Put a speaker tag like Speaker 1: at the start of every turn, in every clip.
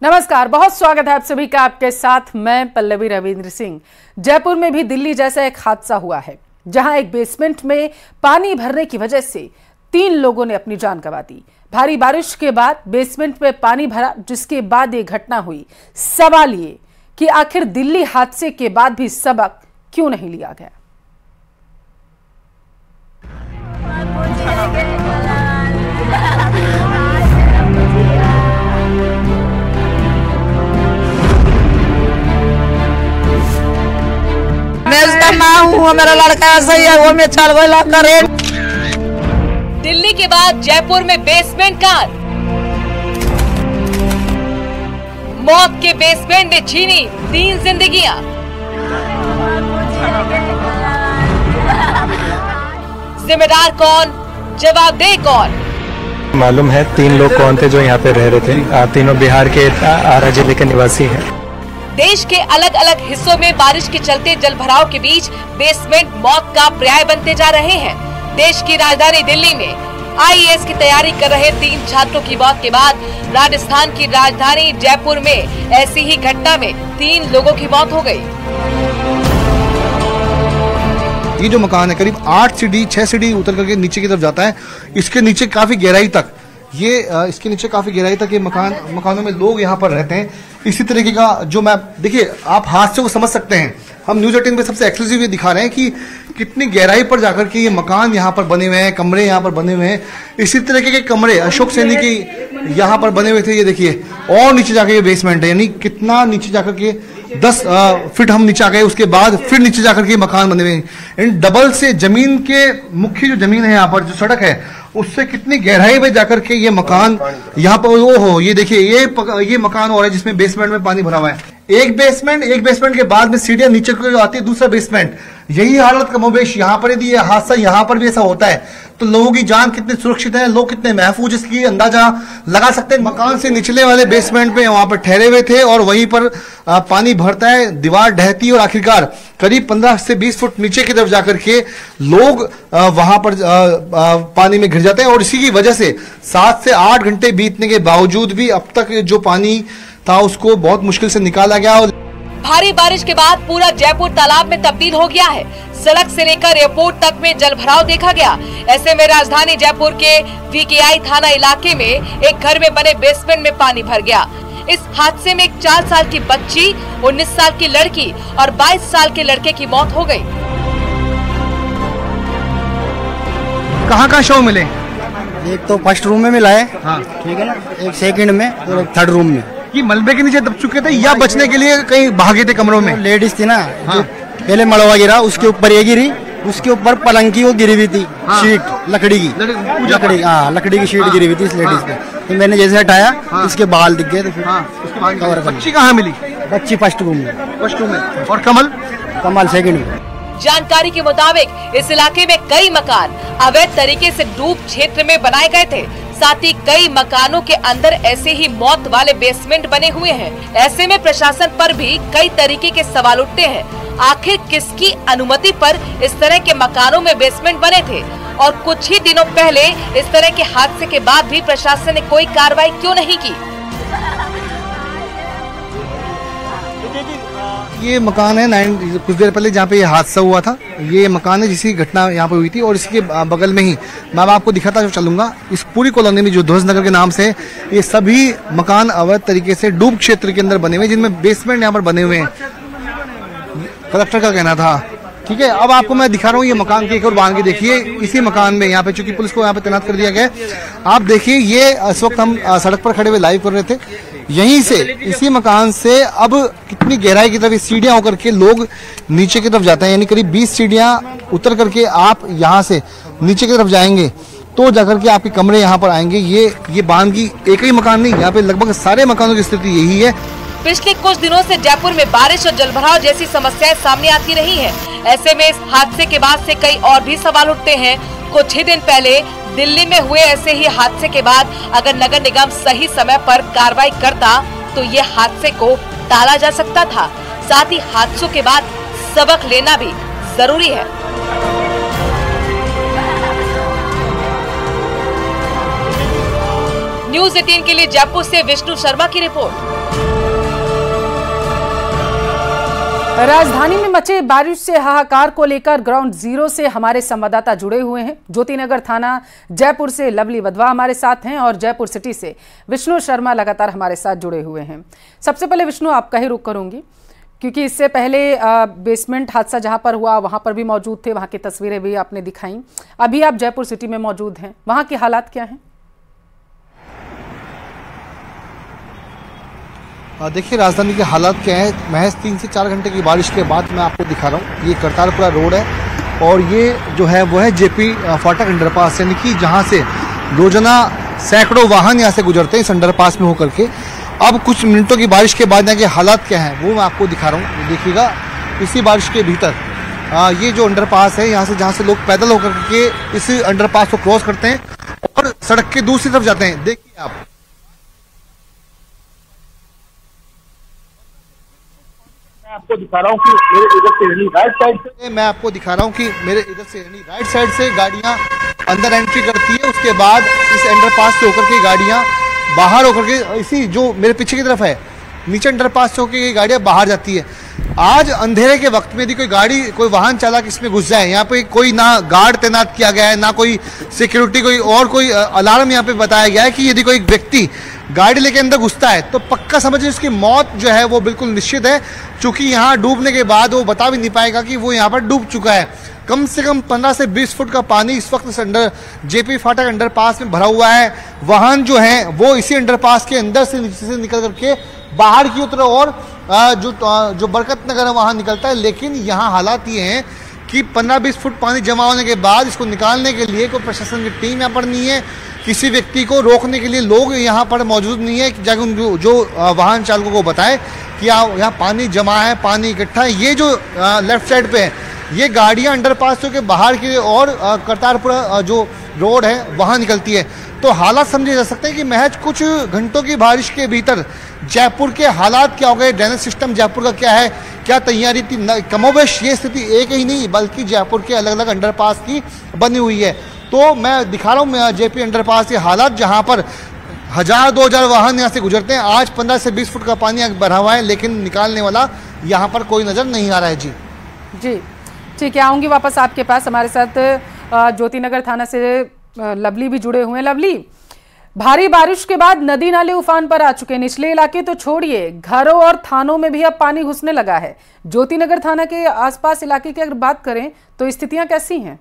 Speaker 1: नमस्कार, बहुत स्वागत है आप सभी का। आपके साथ मैं पल्लवी रविंद्र सिंह। जयपुर में भी दिल्ली जैसा एक हादसा हुआ है, जहां एक बेसमेंट में पानी भरने की वजह से 3 लोगों ने अपनी जान गंवा दी। भारी बारिश के बाद बेसमेंट में पानी भरा, जिसके बाद ये घटना हुई। सवाल ये कि आखिर दिल्ली हादसे के बाद भी सबक क्यों नहीं लिया गया।
Speaker 2: मैं उसका माँ हूँ, मेरा लड़का ऐसा ही है, वो मैं चल गया करे।
Speaker 3: दिल्ली के बाद जयपुर में बेसमेंट कार, मौत के बेसमेंट ने छीनी 3 जिंदगियां। जिम्मेदार कौन, जवाबदेह कौन?
Speaker 4: मालूम है 3 लोग कौन थे जो यहाँ पे रह रहे थे। तीनों बिहार के आरा जिले के निवासी हैं।
Speaker 3: देश के अलग अलग हिस्सों में बारिश के चलते जलभराव के बीच बेसमेंट मौत का पर्याय बनते जा रहे हैं। देश की राजधानी दिल्ली में आईएएस की तैयारी कर रहे 3 छात्रों की मौत के बाद राजस्थान की राजधानी जयपुर में ऐसी ही घटना में 3 लोगों की मौत हो गई।
Speaker 5: ये जो मकान है करीब 8 सीढ़ी 6 सीढ़ी उतर करके नीचे की तरफ जाता है। इसके नीचे काफी गहराई तक इसके नीचे काफी गहराई तक ये मकानों में लोग यहाँ पर रहते हैं। इसी तरीके का जो मैं देखिए, आप हादसे को समझ सकते हैं। हम न्यूज 18 पे सबसे एक्सक्लूसिव ये दिखा रहे हैं कि कितनी गहराई पर जाकर के ये मकान यहाँ पर बने हुए हैं, कमरे यहाँ पर बने हुए हैं। इसी तरीके के कमरे अशोक सैनी के यहाँ पर बने हुए थे। ये देखिए, और नीचे जाकर ये बेसमेंट है, यानी कितना नीचे जाकर के 10 फीट हम नीचे आ गए। उसके बाद फिर नीचे जाकर के मकान बने हुए हैं। डबल से जमीन के मुख्य जो जमीन है यहाँ पर जो सड़क है उससे कितनी गहराई में जाकर के ये मकान यहाँ पर ये देखिए, ये मकान और है जिसमें बेसमेंट में पानी भरा हुआ है। एक बेसमेंट के बाद में सीढ़ियां नीचे को आती है, दूसरा बेसमेंट। यही हालत कमोबेश यहाँ पर यदि हादसा यहाँ पर भी ऐसा होता है तो लोगों की जान कितनी सुरक्षित है, लोग कितने महफूज, इसकी अंदाजा लगा सकते हैं। मकान से निचले वाले बेसमेंट में वहां पर ठहरे हुए थे और वहीं पर पानी भरता है, दीवार ढहती है और आखिरकार करीब 15 से 20 फुट नीचे की तरफ जाकर के लोग वहां पर पानी में घिर जाते हैं। और इसी की वजह से 7 से 8 घंटे बीतने के बावजूद भी अब तक जो पानी था उसको बहुत मुश्किल से निकाला गया।
Speaker 3: भारी बारिश के बाद पूरा जयपुर तालाब में तब्दील हो गया है। सड़क से लेकर एयरपोर्ट तक में जलभराव देखा गया। ऐसे में राजधानी जयपुर के वीकेआई थाना इलाके में एक घर में बने बेसमेंट में पानी भर गया। इस हादसे में एक 4 साल की बच्ची, 19 साल की लड़की और 22 साल के लड़के की मौत हो गई।
Speaker 5: कहाँ शव मिले?
Speaker 6: एक तो फर्स्ट रूम में मिला है, हाँ ठीक है ना, एक सेकंड में और एक थर्ड रूम में।
Speaker 5: ये मलबे के नीचे दब चुके थे या बचने के लिए कहीं भागे थे कमरों में?
Speaker 6: लेडीज थी ना,
Speaker 5: हाँ।
Speaker 6: पहले मड़वा गिरा, उसके ऊपर ये गिरी, उसके ऊपर पलंग की वो गिरी हुई थी, हाँ। शीट लकड़ी की शीट गिरी हुई थी इस लेडीज पे। तो मैंने जैसे हटाया इसके बाल दिख गए।
Speaker 5: बच्ची कहाँ मिली?
Speaker 6: बच्ची फर्स्ट रूम में।
Speaker 5: और कमल
Speaker 6: सेकंड में।
Speaker 3: जानकारी के मुताबिक इस इलाके में कई मकान अवैध तरीके से डूब क्षेत्र में बनाए गए थे। साथ ही कई मकानों के अंदर ऐसे ही मौत वाले बेसमेंट बने हुए हैं। ऐसे में प्रशासन पर भी कई तरीके के सवाल उठते हैं। आखिर किसकी अनुमति पर इस तरह के मकानों में बेसमेंट बने थे? और कुछ ही दिनों पहले इस तरह के हादसे के बाद भी प्रशासन ने कोई कार्रवाई क्यों नहीं की?
Speaker 5: ये मकान है कुछ देर पहले जहाँ पे ये हादसा हुआ था। ये मकान है जिसकी घटना यहाँ पे हुई थी और इसके बगल में ही मैं आपको दिखाता चलूंगा। इस पूरी कॉलोनी में जो ध्वज नगर के नाम से ये सभी मकान अवैध तरीके से डूब क्षेत्र के अंदर बने हुए हैं, जिनमें बेसमेंट यहाँ पर बने हुए हैं। कलेक्टर का कहना था। ठीक है, अब आपको मैं दिखा रहा हूँ ये मकान की एक और बाहर की देखिए। इसी मकान में यहाँ पे चूंकि पुलिस को यहाँ पे तैनात कर दिया गया, आप देखिए ये इस वक्त हम सड़क पर खड़े हुए लाइव कर रहे थे। यहीं से इसी मकान से अब कितनी गहराई की तरफ सीढ़ियां होकर के लोग नीचे की तरफ जाते हैं, यानी करीब 20 सीढ़ियां उतर करके आप यहाँ से नीचे की तरफ जाएंगे तो जाकर के आपके कमरे यहाँ पर आएंगे। ये बांध की एक ही मकान नहीं, यहाँ पे लगभग सारे मकानों की स्थिति यही है।
Speaker 3: पिछले कुछ दिनों से जयपुर में बारिश और जलभराव जैसी समस्याएं सामने आती रही हैं। ऐसे में इस हादसे के बाद से कई और भी सवाल उठते हैं। कुछ ही दिन पहले दिल्ली में हुए ऐसे ही हादसे के बाद अगर नगर निगम सही समय पर कार्रवाई करता तो ये हादसे को टाला जा सकता था। साथ ही हादसों के बाद सबक लेना भी जरूरी है। न्यूज 18 के लिए जयपुर से विष्णु शर्मा की रिपोर्ट।
Speaker 1: राजधानी में मचे बारिश से हाहाकार को लेकर ग्राउंड जीरो से हमारे संवाददाता जुड़े हुए हैं। ज्योतिनगर थाना जयपुर से लवली वधवा हमारे साथ हैं और जयपुर सिटी से विष्णु शर्मा लगातार हमारे साथ जुड़े हुए हैं। सबसे पहले विष्णु, आपका ही रुख करूंगी क्योंकि इससे पहले बेसमेंट हादसा जहां पर हुआ वहां पर भी मौजूद थे, वहां की तस्वीरें भी आपने दिखाई। अभी आप जयपुर सिटी में मौजूद हैं, वहां के हालात क्या हैं?
Speaker 5: देखिए, राजधानी के हालात क्या है। महज 3 से 4 घंटे की बारिश के बाद मैं आपको दिखा रहा हूँ। ये करतारपुरा रोड है और ये जो है वो है जेपी फाटक अंडरपास, यानी कि जहाँ से रोजाना सैकड़ों वाहन यहाँ से गुजरते हैं इस अंडरपास में होकर के। अब कुछ मिनटों की बारिश के बाद यहाँ के हालात क्या हैं वो मैं आपको दिखा रहा हूँ। देखिएगा, इसी बारिश के भीतर ये जो अंडरपास है, यहाँ से जहाँ से लोग पैदल होकर के इस अंडरपास को क्रॉस करते हैं और सड़क के दूसरी तरफ जाते हैं। देखिए आप,
Speaker 7: आपको दिखा रहा हूँ कि मेरे इधर से यानी राइट साइड से,
Speaker 5: मैं आपको दिखा रहा हूँ कि मेरे इधर से यानी राइट साइड से गाड़ियां अंदर एंट्री करती है। उसके बाद इस अंडरपास से होकर के गाड़ियां बाहर होकर के, इसी जो मेरे पीछे की तरफ है नीचे अंडरपास से होकर गाड़ियां बाहर जाती है। आज अंधेरे के वक्त में यदि कोई गाड़ी, कोई वाहन चालक इसमें घुस जाए, यहाँ पे कोई ना गार्ड तैनात किया गया है, ना कोई सिक्योरिटी, कोई अलार्म यहाँ पे बताया गया है कि यदि कोई व्यक्ति गाड़ी लेके अंदर घुसता है तो पक्का समझिए उसकी मौत जो है वो बिल्कुल निश्चित है। चूंकि यहाँ डूबने के बाद वो बता भी नहीं पाएगा कि वो यहाँ पर डूब चुका है। कम से कम 15 से 20 फुट का पानी इस वक्त इस जेपी फाटक अंडरपास में भरा हुआ है। वाहन जो है वो इसी अंडरपास के अंदर से नीचे से निकल करके बाहर की तरफ और जो बरकत नगर है वहां निकलता है। लेकिन यहाँ हालात ये हैं कि 15-20 फुट पानी जमा होने के बाद इसको निकालने के लिए कोई प्रशासन की टीम यहाँ पर नहीं है, किसी व्यक्ति को रोकने के लिए लोग यहाँ पर मौजूद नहीं है कि जाके उनको जो वाहन चालकों को बताए कि यहाँ पानी जमा है, पानी इकट्ठा है। ये जो लेफ्ट साइड पे है, ये गाड़ियाँ अंडरपास के बाहर की और करतारपुरा जो रोड है वहाँ निकलती है। तो हालात समझे जा सकते हैं कि महज कुछ घंटों की बारिश के भीतर जयपुर के हालात क्या हो गए, ड्रेनेज सिस्टम जयपुर का क्या है, क्या तैयारी थी। कमोबेश ये स्थिति एक ही नहीं बल्कि जयपुर के अलग अलग अंडरपास की बनी हुई है। तो मैं दिखा रहा हूँ जेपी अंडरपास के हालात, जहाँ पर 1000-2000 वाहन यहाँ से गुजरते हैं। आज 15 से 20 फुट का पानी भरा हुआ है, लेकिन निकालने वाला यहाँ पर कोई नजर नहीं आ रहा है। जी
Speaker 1: ठीक है, आऊंगी वापस आपके पास। हमारे साथ ज्योतिनगर थाना से लवली भी जुड़े हुए हैं। लवली, भारी बारिश के बाद नदी नाले उफान पर आ चुके हैं। निचले इलाके तो छोड़िए, घरों और थानों में भी अब पानी घुसने लगा है। ज्योतिनगर थाना के आसपास इलाके की अगर बात करें तो स्थितियां कैसी हैं?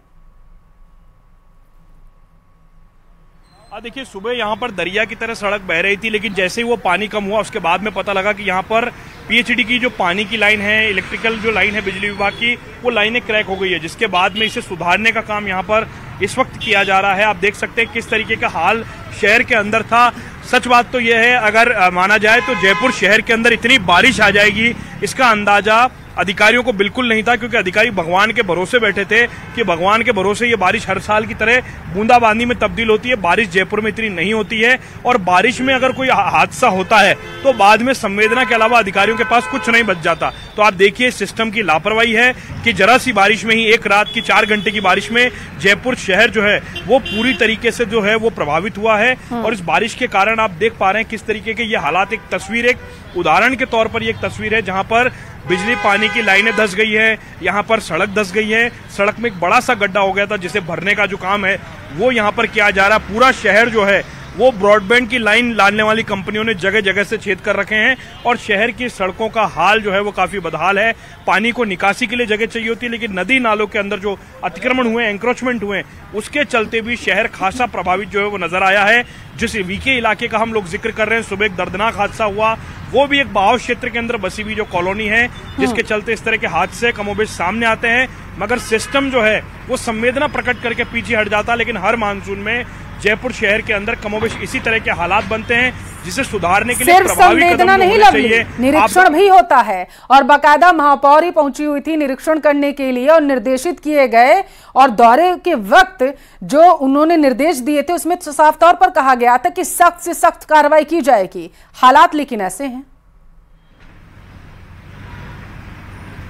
Speaker 7: देखिए, सुबह यहाँ पर दरिया की तरह सड़क बह रही थी, लेकिन जैसे ही वो पानी कम हुआ उसके बाद में पता लगा कि यहाँ पर पीएचडी की जो पानी की लाइन है, इलेक्ट्रिकल जो लाइन है बिजली विभाग की, वो लाइनें क्रैक हो गई है, जिसके बाद में इसे सुधारने का काम यहाँ पर इस वक्त किया जा रहा है। आप देख सकते हैं किस तरीके का हाल शहर के अंदर था। सच बात तो यह है, अगर माना जाए तो जयपुर शहर के अंदर इतनी बारिश आ जाएगी इसका अंदाजा अधिकारियों को बिल्कुल नहीं था, क्योंकि अधिकारी भगवान के भरोसे बैठे थे कि भगवान के भरोसे ये बारिश हर साल की तरह बूंदाबांदी में तब्दील होती है। बारिश जयपुर में इतनी नहीं होती है और बारिश में अगर कोई हादसा होता है तो बाद में संवेदना के अलावा अधिकारियों के पास कुछ नहीं बच जाता। तो आप देखिए, सिस्टम की लापरवाही है कि जरा सी बारिश में ही, एक रात की 4 घंटे की बारिश में जयपुर शहर जो है वो पूरी तरीके से जो है वो प्रभावित हुआ है। और इस बारिश के कारण आप देख पा रहे हैं किस तरीके के ये हालात। एक तस्वीर, एक उदाहरण के तौर पर ये एक तस्वीर है जहां पर बिजली पानी की लाइनें धंस गई है, यहाँ पर सड़क धंस गई है। सड़क में एक बड़ा सा गड्ढा हो गया था जिसे भरने का जो काम है वो यहाँ पर किया जा रहा है। पूरा शहर जो है वो ब्रॉडबैंड की लाइन डालने वाली कंपनियों ने जगह जगह से छेद कर रखे हैं और शहर की सड़कों का हाल जो है वो काफी बदहाल है। पानी को निकासी के लिए जगह चाहिए होती है, लेकिन नदी नालों के अंदर जो अतिक्रमण हुए, एंक्रोचमेंट हुए, उसके चलते भी शहर खासा प्रभावित जो है वो नजर आया है। जिस वीके इलाके का हम लोग जिक्र कर रहे हैं, सुबह एक दर्दनाक हादसा हुआ, वो भी एक बहाव क्षेत्र के अंदर बसी हुई जो कॉलोनी है, जिसके चलते इस तरह के हादसे कमोबेश सामने आते हैं। मगर सिस्टम जो है वो संवेदना प्रकट करके पीछे हट जाता है। लेकिन हर मानसून में जयपुर शहर के अंदर कमोबेश इसी तरह के हालात बनते हैं, जिसे सुधारने के लिए प्रभावी कदम
Speaker 1: नहीं चाहिए। निरीक्षण भी होता है और बाकायदा महापौर ही पहुंची हुई थी निरीक्षण करने के लिए और निर्देशित किए गए। और दौरे के वक्त जो उन्होंने निर्देश दिए थे उसमें साफ तौर पर कहा गया था कि सख्त से सख्त कार्रवाई की जाएगी। हालात लेकिन ऐसे हैं।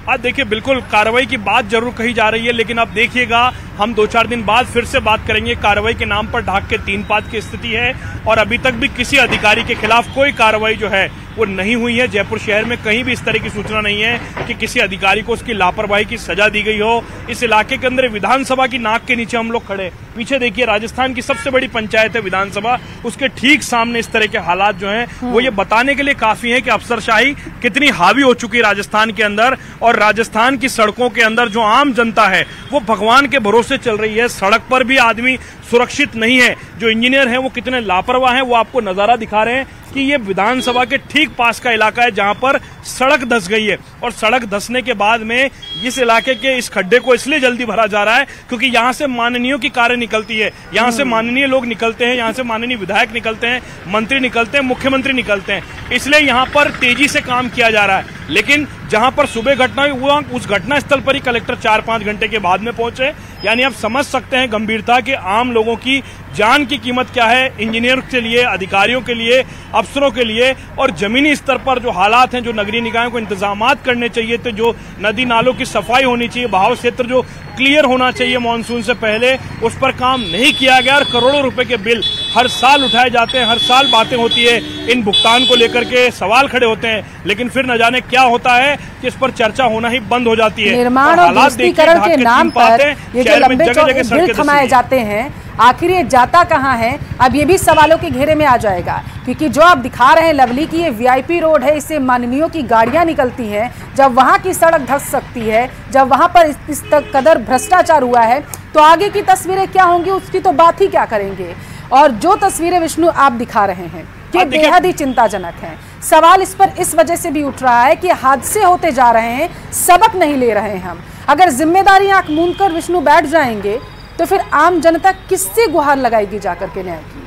Speaker 7: आज देखिए बिल्कुल कार्रवाई की बात जरूर कही जा रही है, लेकिन अब देखिएगा हम 2-4 दिन बाद फिर से बात करेंगे। कार्रवाई के नाम पर ढाक के 3 पात की स्थिति है और अभी तक भी किसी अधिकारी के खिलाफ कोई कार्रवाई जो है वो नहीं हुई है। जयपुर शहर में कहीं भी इस तरह की सूचना नहीं है कि किसी अधिकारी को उसकी लापरवाही की सजा दी गई हो। इस इलाके के अंदर विधानसभा की नाक के नीचे हम लोग खड़े, पीछे देखिए राजस्थान की सबसे बड़ी पंचायत है विधानसभा, उसके ठीक सामने इस तरह के हालात जो हैं वो ये बताने के लिए काफी है कि अफसरशाही कितनी हावी हो चुकी है राजस्थान के अंदर। और राजस्थान की सड़कों के अंदर जो आम जनता है वो भगवान के भरोसे चल रही है। सड़क पर भी आदमी सुरक्षित नहीं है। जो इंजीनियर हैं वो कितने लापरवाह हैं वो आपको नजारा दिखा रहे हैं कि ये विधानसभा के ठीक पास का इलाका है जहां पर सड़क धंस गई है। और सड़क धंसने के बाद में इस इलाके के इस खड्डे को इसलिए जल्दी भरा जा रहा है क्योंकि यहां से माननीयों की कारें निकलती है, यहां से माननीय लोग निकलते हैं, यहां से माननीय विधायक निकलते हैं, मंत्री निकलते हैं, मुख्यमंत्री निकलते हैं, इसलिए यहां पर तेजी से काम किया जा रहा है। लेकिन जहां पर सुबह घटना हुआ उस घटना स्थल पर ही कलेक्टर 4-5 घंटे के बाद में पहुंचे। यानी आप समझ सकते हैं गंभीरता के आम लोगों की जान की कीमत क्या है, इंजीनियर के लिए, अधिकारियों के लिए, अफसरों के लिए। और जमीनी स्तर पर जो हालात हैं, जो नगरीय निकायों को इंतजामात करने चाहिए थे, जो नदी नालों की सफाई होनी चाहिए, बहाव क्षेत्र जो क्लियर होना चाहिए मानसून से पहले, उस पर काम नहीं किया गया। और करोड़ों रुपए के बिल हर साल उठाए जाते हैं, हर साल बातें होती है, इन भुगतान को लेकर के सवाल खड़े होते हैं, लेकिन फिर न जाने क्या होता है कि इस पर चर्चा होना ही बंद हो जाती है।
Speaker 1: निर्माण और दुरुस्तीकरण के नाम पर ये जो लंबे चौड़े बिल थमाए जाते हैं, आखिर ये जाता कहाँ है? अब ये भी सवालों के घेरे में आ जाएगा, क्योंकि जो आप दिखा रहे हैं लवली की ये वीआईपी रोड है, इससे माननीयों की गाड़ियां निकलती हैं। जब वहां की सड़क धंस सकती है, जब वहां पर इस कदर भ्रष्टाचार हुआ है, तो आगे की तस्वीरें क्या होंगी उसकी तो बात ही क्या करेंगे। और जो तस्वीरें विष्णु आप दिखा रहे हैं ये बेहद ही चिंताजनक है। सवाल इस पर इस वजह से भी उठ रहा है कि हादसे होते जा रहे हैं, सबक नहीं ले रहे हैं हम। अगर जिम्मेदारी आंख मूंद कर विष्णु बैठ जाएंगे तो फिर आम जनता किससे गुहार लगाएगी जाकर के न्याय की?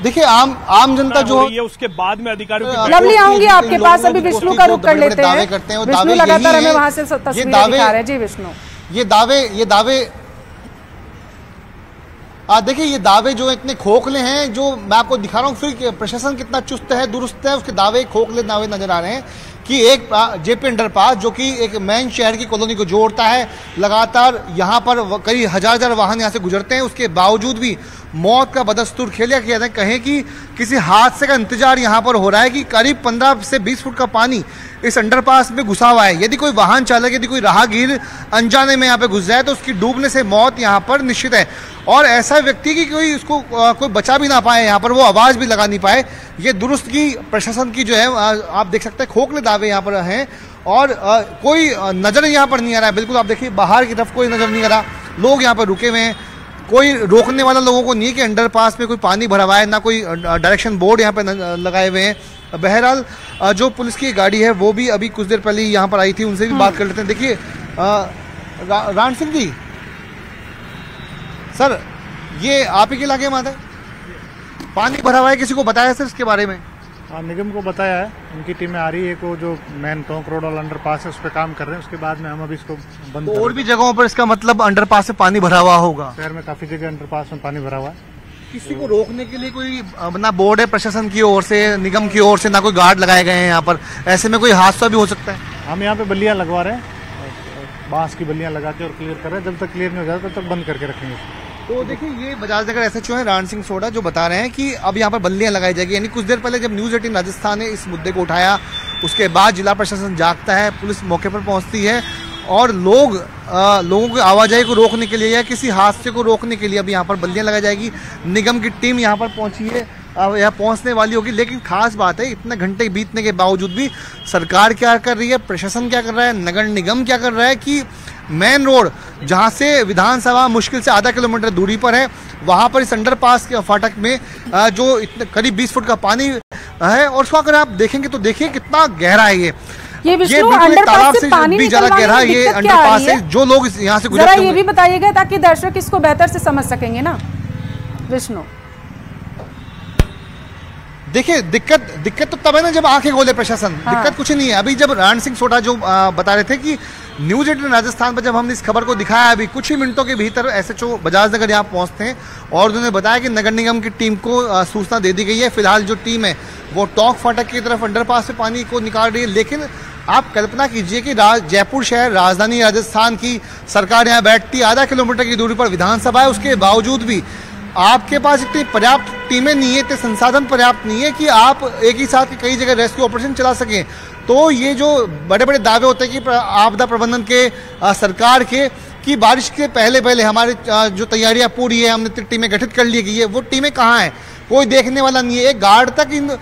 Speaker 5: देखिए आम जनता जो
Speaker 7: है उसके बाद में अधिकारियों की
Speaker 1: लवली आऊंगी आपके पास, अभी विष्णु का रुख कर लेते हैं। विष्णु लगातार हमें वहां से तस्वीरें दिखा रहे हैं। जी विष्णु,
Speaker 5: ये दावे देखिए ये दावे जो इतने खोखले हैं, जो मैं आपको दिखा रहा हूँ फिर प्रशासन कितना चुस्त है, दुरुस्त है, उसके दावे खोखले दावे नजर आ रहे हैं कि एक जेपी अंडरपास जो कि एक मेन शहर की कॉलोनी को जोड़ता है, लगातार यहाँ पर कई हजार वाहन यहाँ से गुजरते हैं, उसके बावजूद भी मौत का बदस्तूर खेल किया जाए। कहें कि किसी हादसे का इंतजार यहाँ पर हो रहा है कि करीब 15 से 20 फुट का पानी इस अंडरपास में घुसा हुआ है। यदि कोई वाहन चालक, यदि कोई राहगीर अनजाने में यहाँ पे घुस जाए तो उसकी डूबने से मौत यहाँ पर निश्चित है। और ऐसा व्यक्ति कि कोई उसको कोई बचा भी ना पाए, यहाँ पर वो आवाज़ भी लगा नहीं पाए। ये दुरुस्त की प्रशासन की जो है आप देख सकते हैं खोखले दावे यहाँ पर हैं और कोई नज़र यहाँ पर नहीं आ रहा है। बिल्कुल आप देखिए बाहर की तरफ कोई नज़र नहीं आ रहा, लोग यहाँ पर रुके हुए हैं, कोई रोकने वाला लोगों को नहीं है कि अंडरपास में कोई पानी भरा हुआ है, ना कोई डायरेक्शन बोर्ड यहाँ पे लगाए हुए हैं। बहरहाल जो पुलिस की गाड़ी है वो भी अभी कुछ देर पहले यहाँ पर आई थी, उनसे भी बात कर लेते हैं। देखिए राण सिंह जी, सर ये आप ही के इलाके में आता है, पानी भरा हुआ है, किसी को बताया सर इसके बारे में?
Speaker 8: हाँ, निगम को बताया है, उनकी टीमें आ रही है, को जो मेन टोंक रोड और अंडरपास है उस पर काम कर रहे हैं। उसके बाद में हम अभी इसको बंद
Speaker 5: और भी जगहों पर इसका मतलब अंडरपास से पानी भरा हुआ होगा?
Speaker 8: शहर में काफी जगह अंडरपास में पानी भरा हुआ है।
Speaker 5: किसी को रोकने के लिए कोई ना बोर्ड है प्रशासन की ओर से, निगम की ओर से, ना कोई गार्ड लगाए गए हैं यहाँ पर, ऐसे में कोई हादसा भी हो सकता है?
Speaker 8: हम यहाँ पे बल्लियाँ लगवा रहे हैं, बांस की बल्लियाँ लगा के और क्लियर कर रहे हैं। जब तक क्लियर नहीं हो जाता तब तक बंद करके रखेंगे।
Speaker 5: तो देखिए ये बजाज नगर एसएचओ हैं राण सिंह सोडा जो बता रहे हैं कि अब यहाँ पर बल्लियाँ लगाई जाएगी। यानी कुछ देर पहले जब न्यूज़ 18 राजस्थान ने इस मुद्दे को उठाया, उसके बाद जिला प्रशासन जागता है, पुलिस मौके पर पहुँचती है और लोगों की आवाजाही को रोकने के लिए या किसी हादसे को रोकने के लिए अब यहाँ पर बल्लियाँ लगाई जाएगी। निगम की टीम यहाँ पर पहुँची है, यहाँ पहुँचने वाली होगी। लेकिन खास बात है, इतने घंटे बीतने के बावजूद भी सरकार क्या कर रही है, प्रशासन क्या कर रहा है, नगर निगम क्या कर रहा है कि मेन रोड जहाँ से विधानसभा मुश्किल से आधा किलोमीटर दूरी पर है, वहाँ पर इस अंडरपास के फाटक में जो इतने करीब 20 फुट का पानी है और उसको अगर आप देखेंगे तो देखिए कितना गहरा है ये
Speaker 1: अंडरपास से पानी
Speaker 5: भी ज्यादा गहरा ये अंडरपास है। जो लोग यहाँ से
Speaker 1: गुजरते हैं ये भी बताइएगा ताकि दर्शक इसको बेहतर से समझ सकेंगे ना विष्णु।
Speaker 5: देखिए दिक्कत तो तब है ना जब आंखें खोले प्रशासन। दिक्कत कुछ नहीं है। अभी जब रण सिंह सोढा जो बता रहे थे कि न्यूज 18 राजस्थान पर जब हमने इस खबर को दिखाया, अभी कुछ ही मिनटों के भीतर एसएचओ बजाज नगर यहाँ पहुंचते हैं और उन्होंने बताया कि नगर निगम की टीम को सूचना दे दी गई है। फिलहाल जो टीम है वो टोंक फाटक की तरफ अंडरपास से पानी को निकाल रही है। लेकिन आप कल्पना कीजिए कि जयपुर शहर राजधानी राजस्थान की सरकार यहाँ बैठती, आधा किलोमीटर की दूरी पर विधानसभा है, उसके बावजूद भी आपके पास इतनी पर्याप्त टीमें नहीं है, इतने संसाधन पर्याप्त नहीं है कि आप एक ही साथ कई जगह रेस्क्यू ऑपरेशन चला सकें। तो ये जो बड़े बड़े दावे होते हैं कि आपदा प्रबंधन के सरकार के कि बारिश के पहले हमारी जो तैयारियां पूरी है, हमने टीमें गठित कर ली गई है, वो टीमें कहाँ हैं? कोई देखने वाला नहीं है। एक गार्ड तक इन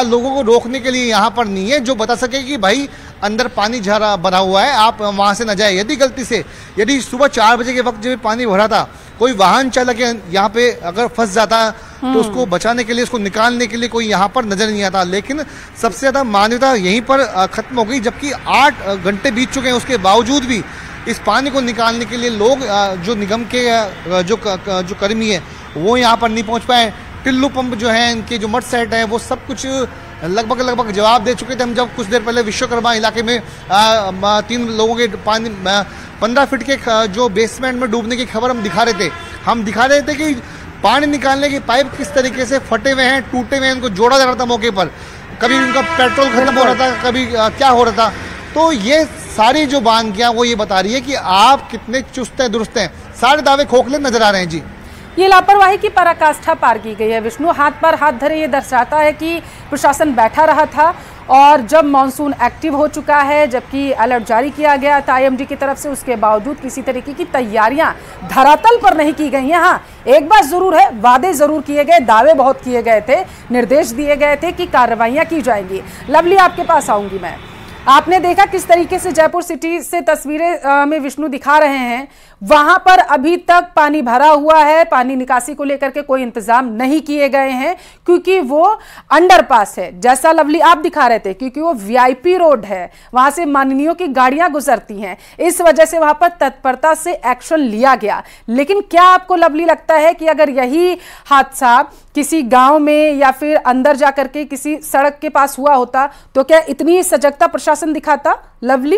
Speaker 5: लोगों को रोकने के लिए यहाँ पर नहीं है जो बता सके कि भाई अंदर पानी भरा हुआ है, आप वहाँ से न जाए। यदि गलती से यदि सुबह 4 बजे के वक्त जब पानी भरा था, कोई वाहन चालक यहाँ पे अगर फंस जाता तो उसको बचाने के लिए, उसको निकालने के लिए कोई यहाँ पर नजर नहीं आता। लेकिन सबसे ज्यादा मान्यता यहीं पर खत्म हो गई, जबकि 8 घंटे बीत चुके हैं, उसके बावजूद भी इस पानी को निकालने के लिए लोग जो निगम के जो कर्मी है वो यहाँ पर नहीं पहुँच पाए। टिल्लू पंप जो है, इनके जो मड सेट है, वो सब कुछ लगभग जवाब दे चुके थे। हम जब कुछ देर पहले विश्वकर्मा इलाके में 3 लोगों के पानी 15 फीट के जो बेसमेंट में डूबने की खबर हम दिखा रहे थे कि पानी निकालने की पाइप किस तरीके से फटे हुए हैं, टूटे हुए हैं, उनको जोड़ा जा रहा था मौके पर। कभी उनका पेट्रोल खत्म हो रहा था, कभी क्या हो रहा था। तो ये सारी जो बानगियां वो ये बता रही है कि आप कितने चुस्त हैं, दुरुस्त हैं। सारे दावे खोखले नजर आ रहे हैं जी।
Speaker 1: ये लापरवाही की पराकाष्ठा पार की गई है। विष्णु, हाथ पर हाथ धरे ये दर्शाता है कि प्रशासन बैठा रहा था और जब मानसून एक्टिव हो चुका है, जबकि अलर्ट जारी किया गया था आईएमडी की तरफ से, उसके बावजूद किसी तरीके की तैयारियां धरातल पर नहीं की गई हैं। हाँ, एक बात जरूर है, वादे जरूर किए गए, दावे बहुत किए गए थे, निर्देश दिए गए थे कि कार्रवाइयां की जाएंगी। लवली, आपके पास आऊंगी मैं। आपने देखा किस तरीके से जयपुर सिटी से तस्वीरें में विष्णु दिखा रहे हैं, वहां पर अभी तक पानी भरा हुआ है। पानी निकासी को लेकर के कोई इंतजाम नहीं किए गए हैं क्योंकि वो अंडरपास है, जैसा लवली आप दिखा रहे थे, क्योंकि वो वीआईपी रोड है, वहां से माननीयों की गाड़ियां गुजरती हैं, इस वजह से वहां पर तत्परता से एक्शन लिया गया। लेकिन क्या आपको लवली लगता है कि अगर यही हादसा किसी गांव में या फिर अंदर जाकर के किसी सड़क के पास हुआ होता तो क्या इतनी सजगता प्रशासन दिखाता? लवली,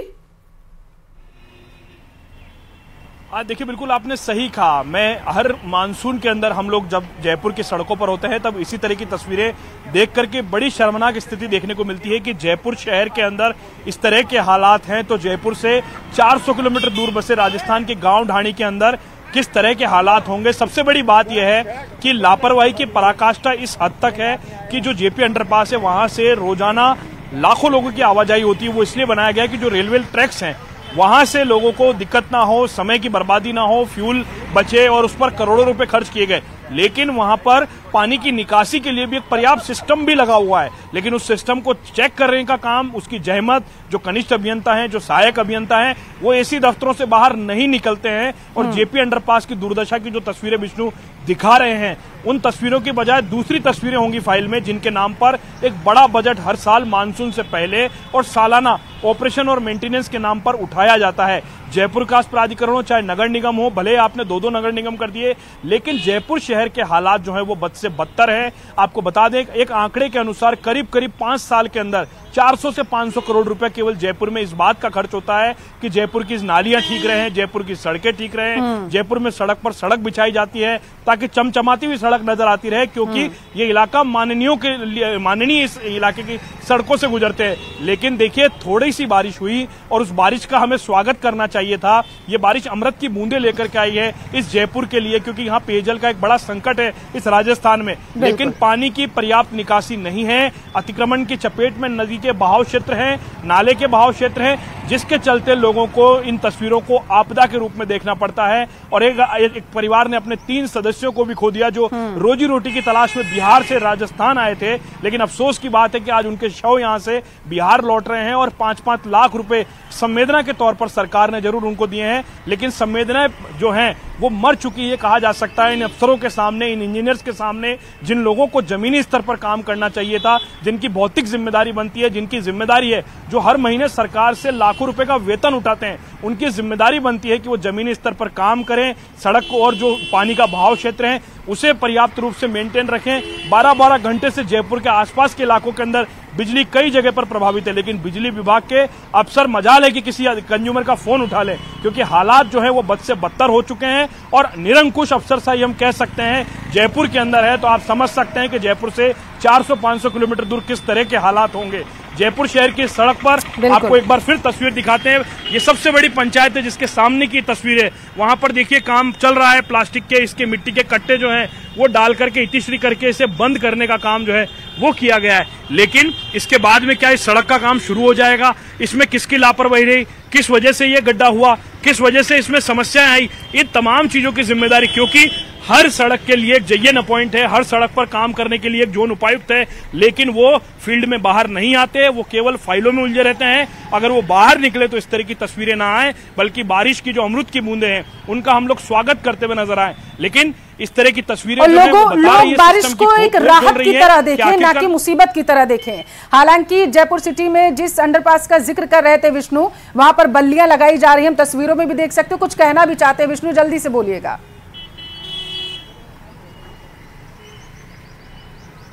Speaker 7: देखिए, बिल्कुल आपने सही कहा। मैं हर मानसून के अंदर हम लोग जब जयपुर की सड़कों पर होते हैं तब इसी तरह की तस्वीरें देख करके बड़ी शर्मनाक स्थिति देखने को मिलती है कि जयपुर शहर के अंदर इस तरह के हालात हैं, तो जयपुर से 400 किलोमीटर दूर बसे राजस्थान के गांव ढाणी के अंदर किस तरह के हालात होंगे। सबसे बड़ी बात यह है कि लापरवाही की पराकाष्ठा इस हद तक है कि जो जेपी अंडरपास है वहां से रोजाना लाखों लोगों की आवाजाही होती है। वो इसलिए बनाया गया है कि जो रेलवे ट्रैक्स हैं वहां से लोगों को दिक्कत ना हो, समय की बर्बादी ना हो, फ्यूल बचे, और उस पर करोड़ों रुपए खर्च किए गए। लेकिन वहां पर पानी की निकासी के लिए भी एक पर्याप्त सिस्टम भी लगा हुआ है, लेकिन उस सिस्टम को चेक करने का काम, उसकी जहमत जो कनिष्ठ अभियंता हैं, जो सहायक अभियंता हैं, वो एसी दफ्तरों से बाहर नहीं निकलते हैं। और जेपी अंडरपास की दुर्दशा की जो तस्वीरें विष्णु दिखा रहे हैं, उन तस्वीरों की बजाय दूसरी तस्वीरें होंगी फाइल में, जिनके नाम पर एक बड़ा बजट हर साल मानसून से पहले और सालाना ऑपरेशन और मेंटेनेंस के नाम पर उठाया जाता है। जयपुर विकास प्राधिकरण हो चाहे नगर निगम हो, भले आपने 2 नगर निगम कर दिए, लेकिन जयपुर शहर के हालात जो है वो बद से बदतर है। आपको बता दें, एक आंकड़े के अनुसार करीब 5 साल के अंदर 400 से 500 करोड़ रुपए केवल जयपुर में इस बात का खर्च होता है कि जयपुर की नालियां ठीक रहे, जयपुर की सड़कें ठीक रहे, जयपुर में सड़क पर सड़क बिछाई जाती है ताकि चमचमाती हुई सड़क नजर आती रहे, क्योंकि ये इलाका माननीय इस इलाके की सड़कों से गुजरते हैं। लेकिन देखिए, थोड़ी सी बारिश हुई और उस बारिश का हमें स्वागत करना चाहिए था। ये बारिश अमृत की बूंदें लेकर के आई है इस जयपुर के लिए, क्योंकि यहाँ पेयजल का एक बड़ा संकट है इस राजस्थान में। लेकिन पानी की पर्याप्त निकासी नहीं है। अतिक्रमण की चपेट में नदी के बहाव क्षेत्र हैं, नाले के बहाव क्षेत्र हैं, जिसके चलते लोगों को इन तस्वीरों को आपदा के रूप में देखना पड़ता है। और एक परिवार ने अपने 3 सदस्यों को भी खो दिया जो रोजी रोटी की तलाश में बिहार से राजस्थान आए थे। लेकिन अफसोस की बात है कि आज उनके शव यहां से बिहार लौट रहे हैं और 5-5 लाख रुपए संवेदना के तौर पर सरकार ने जरूर उनको दिए हैं, लेकिन संवेदना जो है वो मर चुकी है कहा जा सकता है। इन अफसरों के सामने, इन इंजीनियर्स के सामने, जिन लोगों को जमीनी स्तर पर काम करना चाहिए था, जिनकी भौतिक जिम्मेदारी बनती है, जिनकी जिम्मेदारी है, जो हर महीने सरकार से लाखों रुपए का वेतन उठाते हैं, उनकी जिम्मेदारी बनती है कि वो जमीनी स्तर पर काम करें, सड़क को और जो पानी का बहाव क्षेत्र है उसे पर्याप्त रूप से मेंटेन रखें। 12-12 घंटे से जयपुर के आसपास के इलाकों के अंदर बिजली कई जगह पर प्रभावित है, लेकिन बिजली विभाग के अफसर मजाल है कि किसी कंज्यूमर का फोन उठा ले, क्योंकि हालात जो है वो बद से बदतर हो चुके हैं और निरंकुश अफसरशाही हम कह सकते हैं जयपुर के अंदर है। तो आप समझ सकते हैं कि जयपुर से 400-500 किलोमीटर दूर किस तरह के हालात होंगे। जयपुर शहर की सड़क पर आपको एक बार फिर तस्वीर दिखाते हैं। ये सबसे बड़ी पंचायत है जिसके सामने की तस्वीर है। वहां पर देखिए काम चल रहा है, प्लास्टिक के इसके मिट्टी के कट्टे जो हैं वो डाल करके इतिश्री करके इसे बंद करने का काम जो है वो किया गया है। लेकिन इसके बाद में क्या इस सड़क का काम शुरू हो जाएगा? इसमें किसकी लापरवाही रही, किस वजह से ये गड्ढा हुआ, किस वजह से इसमें समस्याएं आई, इन तमाम चीजों की जिम्मेदारी, क्योंकि हर सड़क के लिए एक JN पॉइंट है, हर सड़क पर काम करने के लिए एक जोन उपायुक्त है, लेकिन वो फील्ड में बाहर नहीं आते, वो केवल फाइलों में उलझे रहते हैं। अगर वो बाहर निकले तो इस तरह की तस्वीरें ना आए, बल्कि बारिश की जो अमृत की बूंदे हैं उनका हम लोग स्वागत करते हुए नजर आए। लेकिन इस तरह की तस्वीरें
Speaker 1: लोग बारिश को एक राहत की तरह देखें, ना कि मुसीबत की तरह देखें। हालांकि जयपुर सिटी में जिस अंडरपास का जिक्र कर रहे थे विष्णु, वहां पर बल्लियां लगाई जा रही हैं, हम तस्वीरों में भी देख सकते हो। कुछ कहना भी चाहते हैं विष्णु, जल्दी से बोलिएगा।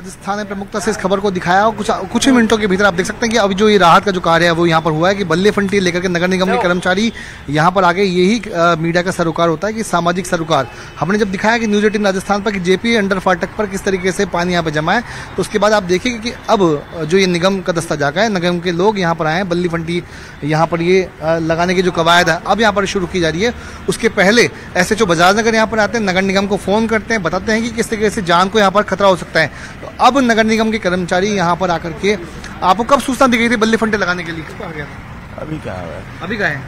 Speaker 5: राजस्थान ने प्रमुखता से इस खबर को दिखाया और कुछ ही मिनटों के भीतर आप देख सकते हैं कि अभी जो ये राहत का जो कार्य है वो यहाँ पर हुआ है कि बल्ले फंटी लेकर के नगर निगम के कर्मचारी यहाँ पर आ गए। यही मीडिया का सरोकार होता है कि सामाजिक सरोकार। हमने जब दिखाया कि न्यूज 18 राजस्थान पर कि JP अंडर फाटक पर किस तरीके से पानी यहाँ पे जमा है, तो उसके बाद आप देखिए कि अब जो ये निगम का दस्ता जागा है, निगम के लोग यहाँ पर आए हैं, बल्ली फंटी यहाँ पर ये लगाने की जो कवायद है अब यहाँ पर शुरू की जा रही है। उसके पहले SHO बजाज नगर यहाँ पर आते हैं, नगर निगम को फोन करते हैं, बताते हैं कि किस तरीके से जान को यहाँ पर खतरा हो सकता है। अब नगर निगम के कर्मचारी यहाँ पर आकर के, आपको कब सूचना दी गई थी बल्ले फंटे लगाने के लिए? कब आ गया था?
Speaker 6: अभी क्या है?
Speaker 5: अभी का है?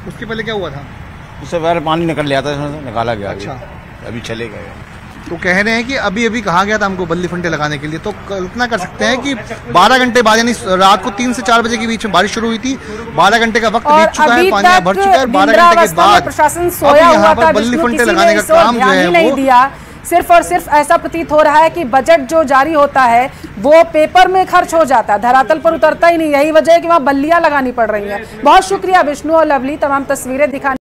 Speaker 5: उसके पहले क्या हुआ था?
Speaker 6: उससे पहले पानी निकल लिया था, इसमें निकाला गया।
Speaker 5: अच्छा,
Speaker 6: अभी चले गए।
Speaker 5: तो कह रहे हैं कि अभी अभी कहा गया था हमको बल्ली फंटे लगाने के लिए। तो कल्पना कर सकते हैं कि 12 घंटे बाद, यानी रात को 3 से 4 बजे के बीच में बारिश शुरू हुई थी। 12 घंटे का वक्त बीत चुका है, पानी भर चुका है। 12 घंटे के बाद
Speaker 1: प्रशासन सोया हुआ था,
Speaker 5: बल्ली फंटे लगाने का काम जो है
Speaker 1: नहीं दिया। सिर्फ और सिर्फ ऐसा प्रतीत हो रहा है कि बजट जो जारी होता है वो पेपर में खर्च हो जाता है, धरातल पर उतरता ही नहीं। यही वजह है कि वहां बल्लियां लगानी पड़ रही हैं। बहुत शुक्रिया विष्णु और लवली तमाम तस्वीरें दिखाने